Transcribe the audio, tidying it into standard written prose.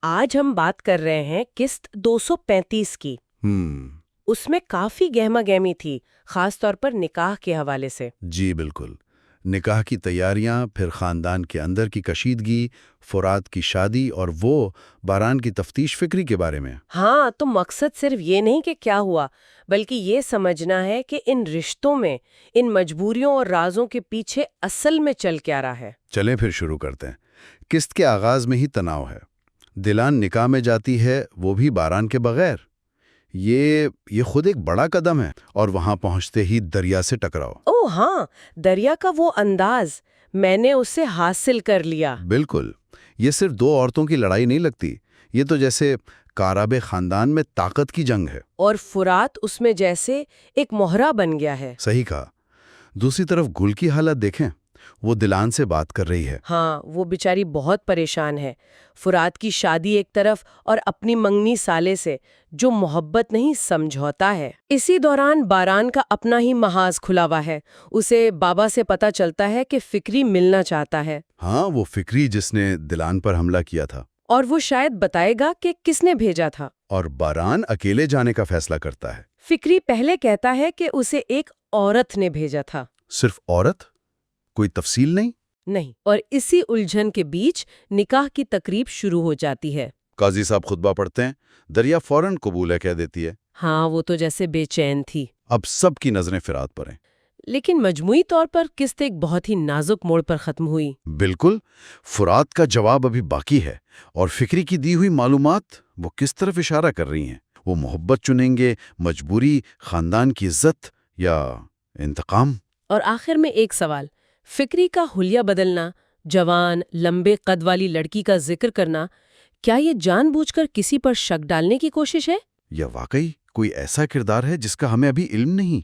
آج ہم بات کر رہے ہیں قسط 235 کی۔ اس میں کافی گہما گہمی تھی، خاص طور پر نکاح کے حوالے سے۔ جی بالکل، نکاح کی تیاریاں، پھر خاندان کے اندر کی کشیدگی، فرات کی شادی اور وہ باران کی تفتیش فکری کے بارے میں۔ ہاں، تو مقصد صرف یہ نہیں کہ کیا ہوا، بلکہ یہ سمجھنا ہے کہ ان رشتوں میں، ان مجبوریوں اور رازوں کے پیچھے اصل میں چل کیا رہا ہے۔ چلیں پھر شروع کرتے ہیں۔ قسط کے آغاز میں ہی تناؤ ہے۔ دلان نکاح میں جاتی ہے، وہ بھی باران کے بغیر۔ یہ خود ایک بڑا قدم ہے، اور وہاں پہنچتے ہی دریا سے ٹکراؤ۔ اوہ ہاں، دریا کا وہ انداز، میں نے اسے حاصل کر لیا۔ بالکل، یہ صرف دو عورتوں کی لڑائی نہیں لگتی، یہ تو جیسے کاراب خاندان میں طاقت کی جنگ ہے۔ اور فرات اس میں جیسے ایک مہرہ بن گیا ہے۔ صحیح کہا۔ دوسری طرف گل کی حالت دیکھیں، وہ دلان سے بات کر رہی ہے۔ ہاں، وہ بیچاری بہت پریشان ہے۔ فرات کی شادی ایک طرف اور اپنی منگنی سالے سے، جو محبت نہیں سمجھوتا ہے۔ اسی دوران باران کا اپنا ہی محاذ کھلا ہوا ہے۔ اسے بابا سے پتا چلتا ہے کہ فکری ملنا چاہتا ہے۔ ہاں، وہ فکری جس نے دلان پر حملہ کیا تھا۔ اور وہ شاید بتائے گا کہ کس نے بھیجا تھا۔ اور باران اکیلے جانے کا فیصلہ کرتا ہے۔ فکری پہلے کہتا ہے کہ اسے ایک عورت نے بھیجا تھا۔ صرف عورت؟ کوئی تفصیل نہیں؟ نہیں، اور اسی الجھن کے بیچ نکاح کی تقریب شروع ہو جاتی ہے۔ قاضی صاحب خطبہ پڑھتے ہیں، دریا فوراً قبول ہے کہہ دیتی ہے۔ ہاں، وہ تو جیسے بے چین تھی۔ اب سب کی نظریں فرات پر ہیں۔ لیکن مجموعی طور پر قسط ایک بہت ہی نازک موڑ پر ختم ہوئی۔ بالکل، فرات کا جواب ابھی باقی ہے، اور فکری کی دی ہوئی معلومات وہ کس طرف اشارہ کر رہی ہیں۔ وہ محبت چنیں گے، مجبوری، خاندان کی عزت یا انتقام؟ اور آخر میں ایک سوال، فکری کا حلیہ بدلنا، جوان لمبے قد والی لڑکی کا ذکر کرنا، کیا یہ جان بوجھ کر کسی پر شک ڈالنے کی کوشش ہے؟ یا واقعی کوئی ایسا کردار ہے جس کا ہمیں ابھی علم نہیں؟